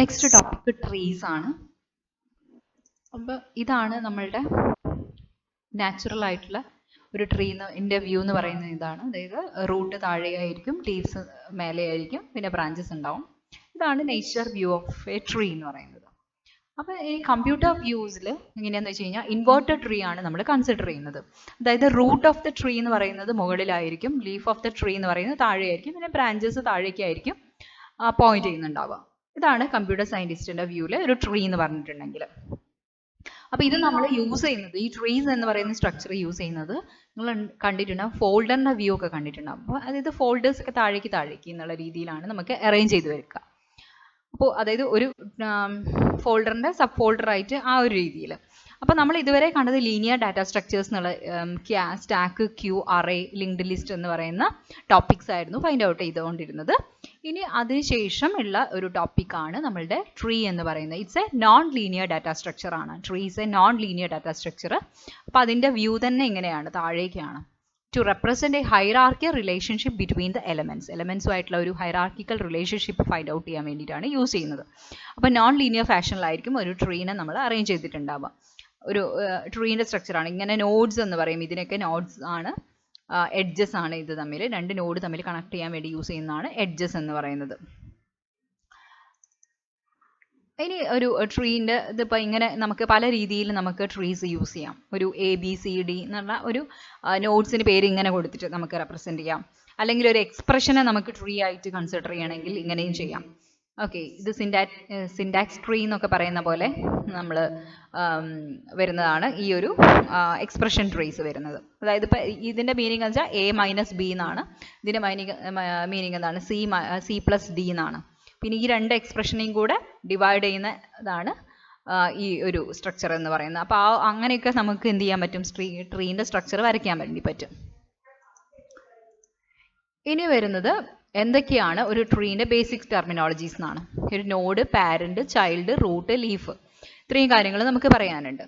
Next topic trees ആണ്. അപ്പോൾ ഇതാണ് നമ്മളുടെ നാച്ചുറൽ ആയിട്ടുള്ള ഒരു ട്രീൻ്റെ വ്യൂ എന്ന് പറയുന്നത് ഇതാണ്. അതായത് റൂട്ട് താഴെയായിരിക്കും, ലീവ്സ് മേലെയായിരിക്കും, പിന്നെ ബ്രാഞ്ചസ് ഉണ്ടാവും. ഇതാണ് nature view of A tree എന്ന് പറയുന്നത്. അപ്പോൾ ഈ കമ്പ്യൂട്ടർ വ്യൂസിൽ എങ്ങനെയാണെന്ന് വെച്ച് കഴിഞ്ഞാൽ ഇൻവേർട്ടഡ് ട്രീ ആണ് നമ്മൾ കൺസിഡർ ചെയ്യുന്നത്. അതായത് റൂട്ട് ഓഫ് ദ ട്രീ എന്ന് പറയുന്നത് മുകളിലായിരിക്കും, ലീഫ് ഓഫ് ദ ട്രീ എന്ന് പറയുന്നത് താഴെയായിരിക്കും, പിന്നെ ബ്രാഞ്ചസ് താഴേക്കായിരിക്കും പോയിന്റ് ചെയ്യുന്നുണ്ടാവുക. ഇതാണ് കമ്പ്യൂട്ടർ സയൻറ്റിസ്റ്റിൻ്റെ വ്യൂവിൽ ഒരു ട്രീ എന്ന് പറഞ്ഞിട്ടുണ്ടെങ്കിൽ. അപ്പോൾ ഇത് നമ്മൾ യൂസ് ചെയ്യുന്നത്, ഈ ട്രീസ് എന്ന് പറയുന്ന സ്ട്രക്ചർ യൂസ് ചെയ്യുന്നത് നിങ്ങൾ കണ്ടിട്ടുണ്ടാവും, ഫോൾഡറിൻ്റെ വ്യൂ ഒക്കെ കണ്ടിട്ടുണ്ടാവും. അപ്പോൾ അതായത് ഫോൾഡേഴ്സ് ഒക്കെ താഴേക്ക് എന്നുള്ള രീതിയിലാണ് നമുക്ക് അറേഞ്ച് ചെയ്ത് വെക്കുക. അപ്പോൾ അതായത് ഒരു ഫോൾഡറിൻ്റെ സബ് ഫോൾഡറായിട്ട് ആ ഒരു രീതിയിൽ. അപ്പോൾ നമ്മൾ ഇതുവരെ കണ്ടത് ലീനിയർ ഡാറ്റ സ്ട്രക്ചേഴ്സ് എന്നുള്ള stack, queue, array, linked list എന്ന് പറയുന്ന ടോപ്പിക്സ് ആയിരുന്നു ഫൈൻഡ് ഔട്ട് ചെയ്തുകൊണ്ടിരുന്നത്. ഇനി അതിനുശേഷം ഉള്ള ഒരു ടോപ്പിക്കാണ് നമ്മളുടെ ട്രീ എന്ന് പറയുന്നത്. It's a non linear data structure ആണ്. Tree is a non linear data structure. അപ്പോൾ അതിൻ്റെ വ്യൂ തന്നെ ഇങ്ങനെയാണ്, താഴേക്കാണ്. To represent a hierarchical relationship between the എലമെൻസുമായിട്ടുള്ള ഒരു ഹൈറാർക്കിക്കൽ റിലേഷൻഷിപ്പ് ഫൈൻഡ് ഔട്ട് ചെയ്യാൻ വേണ്ടിയിട്ടാണ് യൂസ് ചെയ്യുന്നത്. അപ്പോൾ നോൺ ലീനിയർ ഫാഷനിലായിരിക്കും ഒരു ട്രീനെ നമ്മൾ അറേഞ്ച് ചെയ്തിട്ടുണ്ടാവുക. ഒരു ട്രീൻ്റെ സ്ട്രക്ചറാണ് ഇങ്ങനെ. നോഡ്സ് എന്ന് പറയും, ഇതിനൊക്കെ നോഡ്സ് ആണ്, എഡ്ജസ് ആണ്. ഇത് തമ്മിൽ രണ്ട് നോഡ് തമ്മിൽ കണക്ട് ചെയ്യാൻ വേണ്ടി യൂസ് ചെയ്യുന്നതാണ് എഡ്ജസ് എന്ന് പറയുന്നത്. ഇനി ഒരു ട്രീൻ്റെ ഇതിപ്പോൾ ഇങ്ങനെ നമുക്ക് പല രീതിയിൽ നമുക്ക് ട്രീസ് യൂസ് ചെയ്യാം. ഒരു ABCD എന്നുള്ള ഒരു നോഡ്സിന് പേര് ഇങ്ങനെ കൊടുത്തിട്ട് നമുക്ക് റെപ്രസെൻറ്റ് ചെയ്യാം. അല്ലെങ്കിൽ ഒരു എക്സ്പ്രഷനെ നമുക്ക് ട്രീ ആയിട്ട് കൺസിഡർ ചെയ്യണമെങ്കിൽ ഇങ്ങനെയും ചെയ്യാം. ഓക്കെ, ഇത് സിൻടാക്സ് ട്രീ എന്നൊക്കെ പറയുന്ന പോലെ നമ്മൾ വരുന്നതാണ് ഈ ഒരു എക്സ്പ്രഷൻ ട്രീസ് വരുന്നത്. അതായത് ഇപ്പോൾ ഇതിൻ്റെ മീനിങ് എന്ന് വെച്ചാൽ A - B എന്നാണ്. ഇതിൻ്റെ മീനിങ് എന്താണ്? C+D എന്നാണ്. പിന്നെ ഈ രണ്ട് എക്സ്പ്രഷനെയും കൂടെ ഡിവൈഡ് ചെയ്യുന്നതാണ് ഈ ഒരു സ്ട്രക്ചർ എന്ന് പറയുന്നത്. അപ്പോൾ അങ്ങനെയൊക്കെ നമുക്ക് എന്ത് ചെയ്യാൻ പറ്റും? ട്രീൻ്റെ സ്ട്രക്ചർ വരയ്ക്കാൻ വേണ്ടി പറ്റും. ഇനി വരുന്നത് എന്തൊക്കെയാണ് ഒരു ട്രീൻ്റെ ബേസിക് ടെർമിനോളജീസ് എന്നാണ്. ഒരു node, parent, child, root, leaf, ഇത്രയും കാര്യങ്ങൾ നമുക്ക് പറയാനുണ്ട്.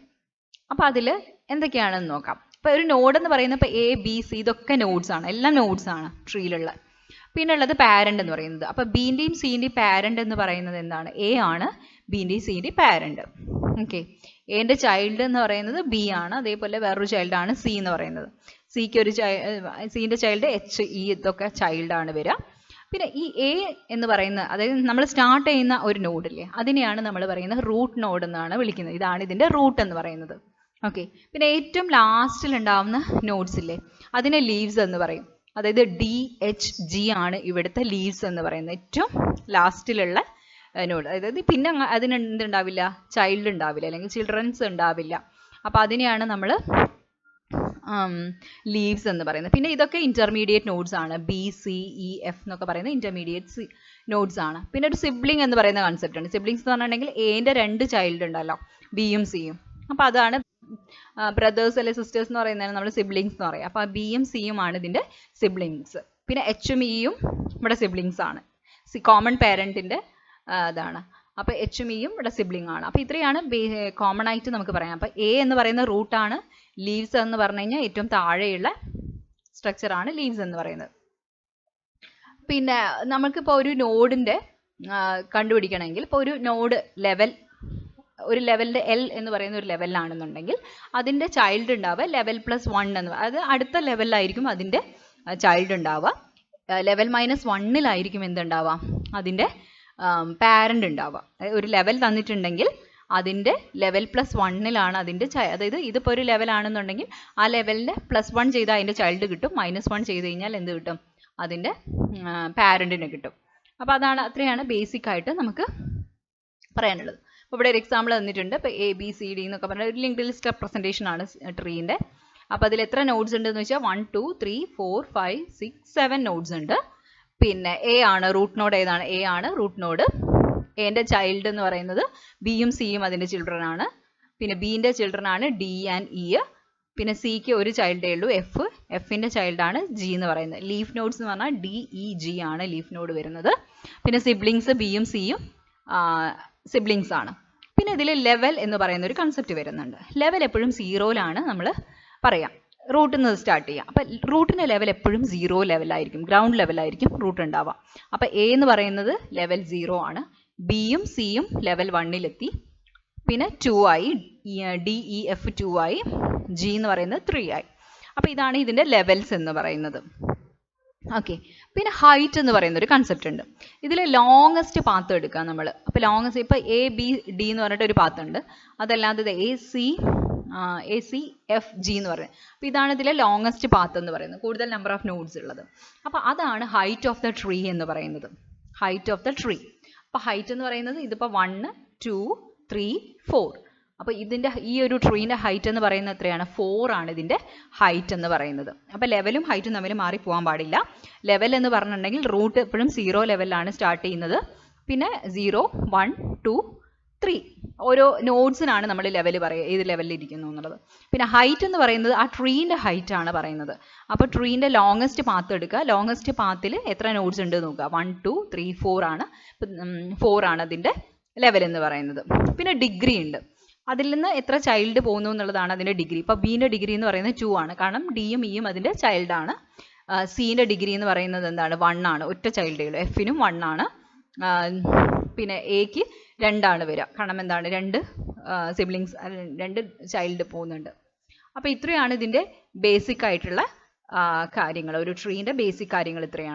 അപ്പോൾ അതിൽ എന്തൊക്കെയാണെന്ന് നോക്കാം. ഇപ്പോൾ ഒരു നോഡ് എന്ന് പറയുന്നത് ഇപ്പോൾ ABC ഇതൊക്കെ നോഡ്സ് ആണ്, എല്ലാം നോഡ്സ് ആണ് ട്രീയിലുള്ള. പിന്നെ ഉള്ളത് പാരന്റ് എന്ന് പറയുന്നത്. അപ്പോൾ ബിൻ്റെയും സിൻ്റെയും പാരന്റ് എന്ന് പറയുന്നത് എന്താണ്? A ആണ് ബിൻ്റെയും സിൻ്റെയും പാരന്റ്. ഓക്കെ, എൻ്റെ ചൈൽഡ് എന്ന് പറയുന്നത് B ആണ്, അതേപോലെ വേറൊരു ചൈൽഡാണ് C എന്ന് പറയുന്നത്. സിൻ്റെ ചൈൽഡ് HE, ഇതൊക്കെ ചൈൽഡാണ് വരിക. പിന്നെ ഈ A എന്ന് പറയുന്ന, അതായത് നമ്മൾ സ്റ്റാർട്ട് ചെയ്യുന്ന ഒരു നോഡില്ലേ, അതിനെയാണ് നമ്മൾ പറയുന്നത് റൂട്ട് നോഡ് എന്നാണ് വിളിക്കുന്നത്. ഇതാണ് ഇതിൻ്റെ റൂട്ട് എന്ന് പറയുന്നത്. ഓക്കെ, പിന്നെ ഏറ്റവും ലാസ്റ്റിൽ ഉണ്ടാവുന്ന നോഡ്സ് ഇല്ലേ, അതിനെ ലീവ്സ് എന്ന് പറയും. അതായത് DHG ആണ് ഇവിടുത്തെ ലീവ്സ് എന്ന് പറയുന്നത്, ഏറ്റവും ലാസ്റ്റിലുള്ള നോഡ്. അതായത് പിന്നെ അതിന് എന്തുണ്ടാവില്ല? ചൈൽഡ് ഉണ്ടാവില്ല, അല്ലെങ്കിൽ ചിൽഡ്രൻസ് ഉണ്ടാവില്ല. അപ്പോൾ അതിനെയാണ് നമ്മൾ ലീവ്സ് എന്ന് പറയുന്നത്. പിന്നെ ഇതൊക്കെ ഇന്റർമീഡിയറ്റ് നോഡ്സ് ആണ്. BCEF എന്നൊക്കെ പറയുന്ന ഇന്റർമീഡിയറ്റ് നോഡ്സ് ആണ്. പിന്നെ ഒരു സിബ്ലിംഗ് എന്ന് പറയുന്ന കൺസെപ്റ്റ് ഉണ്ട്. സിബ്ലിങ്സ് എന്ന് പറഞ്ഞിട്ടുണ്ടെങ്കിൽ Aൻ്റെ രണ്ട് ചൈൽഡ് ഉണ്ടല്ലോ, Bയും Cയും. അപ്പോൾ അതാണ് ബ്രദേഴ്സ് അല്ലെ സിസ്റ്റേഴ്സ് എന്ന് പറയുന്നതാണ് നമ്മൾ സിബ്ലിങ്സ് എന്ന് പറയുക. അപ്പോൾ Bയും Cയും ആണ് ഇതിൻ്റെ സിബ്ലിങ്സ്. പിന്നെ Hഉം Eയും ഇവിടെ സിബ്ലിങ്സ് ആണ്. കോമൺ പാരൻറ്റിൻ്റെ ഇതാണ്. അപ്പോൾ Hഉം Eയും ഇവിടെ സിബ്ലിംഗ് ആണ്. അപ്പോൾ ഇത്രയാണ് കോമൺ ആയിട്ട് നമുക്ക് പറയാം. അപ്പോൾ A എന്ന് പറയുന്ന റൂട്ടാണ്. ലീവ്സ് എന്ന് പറഞ്ഞു കഴിഞ്ഞാൽ ഏറ്റവും താഴെയുള്ള സ്ട്രക്ചറാണ് ലീവ്സ് എന്ന് പറയുന്നത്. പിന്നെ നമുക്കിപ്പോൾ ഒരു നോഡിൻ്റെ കണ്ടുപിടിക്കണമെങ്കിൽ, ഇപ്പോൾ ഒരു നോഡ് ഒരു ലെവലിൻ്റെ L എന്ന് പറയുന്ന ഒരു ലെവലിലാണെന്നുണ്ടെങ്കിൽ അതിൻ്റെ ചൈൽഡ് ഉണ്ടാവുക ലെവൽ +1 എന്ന്. അത് അടുത്ത ലെവലിലായിരിക്കും അതിൻ്റെ ചൈൽഡ് ഉണ്ടാവുക. ലെവൽ -1 എന്തുണ്ടാവുക? അതിൻ്റെ പാരൻ്റ് ഉണ്ടാവുക. ഒരു ലെവൽ തന്നിട്ടുണ്ടെങ്കിൽ അതിൻ്റെ ലെവൽ +1 അതിൻ്റെ അതായത് ഇതിപ്പോൾ ഒരു ലെവലാണെന്നുണ്ടെങ്കിൽ ആ ലെവലിൻ്റെ +1 ചെയ്താൽ അതിൻ്റെ ചൈൽഡ് കിട്ടും, -1 ചെയ്ത് കഴിഞ്ഞാൽ എന്ത് കിട്ടും? അതിൻ്റെ പാരൻറ്റിന് കിട്ടും. അപ്പോൾ അത്രയാണ് ബേസിക് ആയിട്ട് നമുക്ക് പറയാനുള്ളത്. അപ്പോൾ ഇവിടെ ഒരു എക്സാമ്പിൾ തന്നിട്ടുണ്ട്. ഇപ്പോൾ ABCD എന്നൊക്കെ പറഞ്ഞാൽ ഒരു ലിങ്ക്ഡ് ലിസ്റ്റ് റെപ്രസെൻറ്റേഷൻ ആണ് ട്രീൻ്റെ. അപ്പോൾ അതിൽ എത്ര നോഡ്സ് ഉണ്ടെന്ന് വെച്ചാൽ 1 2 3 4 5 6 7 നോഡ്സ് ഉണ്ട്. പിന്നെ A ആണ് റൂട്ട് നോഡ്. ഏതാണ്? A ആണ് റൂട്ട് നോഡ്. എൻ്റെ ചൈൽഡ് എന്ന് പറയുന്നത് Bയും Cയും അതിൻ്റെ ചിൽഡ്രൻ ആണ്. പിന്നെ Bൻ്റെ ചിൽഡ്രൻ ആണ് D ആൻഡ് E. പിന്നെ Cക്ക് ഒരു ചൈൽഡേ ഉള്ളൂ, Fൻ്റെ ചൈൽഡാണ് G എന്ന് പറയുന്നത്. ലീഫ് നോഡ്സ് എന്ന് പറഞ്ഞാൽ DEG ആണ് ലീഫ് നോഡ് വരുന്നത്. പിന്നെ സിബ്ലിങ്സ് Bയും Cയും സിബ്ലിങ്സ് ആണ്. പിന്നെ ഇതിൽ ലെവൽ എന്ന് പറയുന്ന ഒരു കൺസെപ്റ്റ് വരുന്നുണ്ട്. ലെവൽ എപ്പോഴും 0ലാണ് നമ്മൾ പറയാം. റൂട്ടിൽ നിന്ന് സ്റ്റാർട്ട് ചെയ്യാം. അപ്പം റൂട്ടിൻ്റെ ലെവൽ എപ്പോഴും 0 ലെവലായിരിക്കും, ഗ്രൗണ്ട് ലെവലായിരിക്കും റൂട്ട് ഉണ്ടാവുക. അപ്പം A എന്ന് പറയുന്നത് ലെവൽ 0 ആണ്, ബിയും സിയും ലെവൽ 1-ലെത്തി. പിന്നെ 2 ആയി, ഡി ഇ എഫ് 2 ആയി, ജി എന്ന് പറയുന്നത് 3 ആയി. അപ്പോൾ ഇതാണ് ഇതിൻ്റെ ലെവൽസ് എന്ന് പറയുന്നത്. ഓക്കെ, പിന്നെ ഹൈറ്റ് എന്ന് പറയുന്ന ഒരു കൺസെപ്റ്റ് ഉണ്ട്. ഇതിൽ ലോങ്ങസ്റ്റ് പാത്ത് എടുക്കുക നമ്മൾ. അപ്പോൾ ലോങ്ങസ്റ്റ് ഇപ്പോൾ എ ബി ഡി എന്ന് പറഞ്ഞിട്ട് ഒരു പാത്ത് ഉണ്ട്. അതല്ലാതെ എ സി എഫ് ജി എന്ന് പറയുന്നത്. അപ്പോൾ ഇതാണ് ഇതിലെ ലോങ്ങസ്റ്റ് പാത്ത് എന്ന് പറയുന്നത്, കൂടുതൽ നമ്പർ ഓഫ് നോഡ്സ് ഉള്ളത്. അപ്പോൾ അതാണ് ഹൈറ്റ് ഓഫ് ദ ട്രീ എന്ന് പറയുന്നത്. Height of the tree. അപ്പോൾ ഹൈറ്റ് എന്ന് പറയുന്നത് ഇതിപ്പോൾ 1 2 3 4. അപ്പോൾ ഇതിൻ്റെ ഈ ഒരു ട്രീൻ്റെ ഹൈറ്റ് എന്ന് പറയുന്നത് എത്രയാണ്? 4 ആണ് ഇതിൻ്റെ ഹൈറ്റ് എന്ന് പറയുന്നത്. അപ്പോൾ ലെവലും ഹൈറ്റും തമ്മിൽ മാറിപ്പോകാൻ പാടില്ല. ലെവൽ എന്ന് പറഞ്ഞിട്ടുണ്ടെങ്കിൽ റൂട്ട് എപ്പോഴും 0 ലെവലിലാണ് സ്റ്റാർട്ട് ചെയ്യുന്നത്. പിന്നെ 0 1 2 3 ഓരോ നോഡ്സിനാണ് നമ്മൾ ലെവൽ പറയുക, ഏത് ലെവലിൽ ഇരിക്കുന്നു എന്നുള്ളത്. പിന്നെ ഹൈറ്റ് എന്ന് പറയുന്നത് ആ ട്രീൻ്റെ ഹൈറ്റ് ആണ് പറയുന്നത്. അപ്പോൾ ട്രീൻ്റെ ലോങ്ങസ്റ്റ് പാത്ത് എടുക്കുക. ലോങ്ങസ്റ്റ് പാത്തിൽ എത്ര നോഡ്സ് ഉണ്ട് നോക്കുക. 1 2 3 4 ആണ്. 4 ആണ് അതിൻ്റെ ലെവൽ എന്ന് പറയുന്നത്. പിന്നെ ഡിഗ്രി ഉണ്ട്. അതിൽ നിന്ന് എത്ര ചൈൽഡ് പോകുന്നു എന്നുള്ളതാണ് അതിൻ്റെ ഡിഗ്രി. ഇപ്പോൾ ബീൻ്റെ ഡിഗ്രി എന്ന് പറയുന്നത് 2 ആണ്, കാരണം ഡിയും ഇയും അതിൻ്റെ ചൈൽഡാണ്. സീൻ്റെ ഡിഗ്രി എന്ന് പറയുന്നത് എന്താണ്? 1 ആണ്, ഒറ്റ ചൈൽഡേ ഉള്ളൂ. എഫിനും 1 ആണ്. പിന്നെ എക്ക് 2 ആണ് വരിക, കാരണം എന്താണ്? 2 സിബ്ലിങ്സ്, 2 ചൈൽഡ് പോകുന്നുണ്ട്. അപ്പോൾ ഇത്രയാണ് ഇതിൻ്റെ ബേസിക് ആയിട്ടുള്ള കാര്യങ്ങൾ. ഒരു ട്രീൻ്റെ ബേസിക് കാര്യങ്ങൾ ഇത്രയാണ്.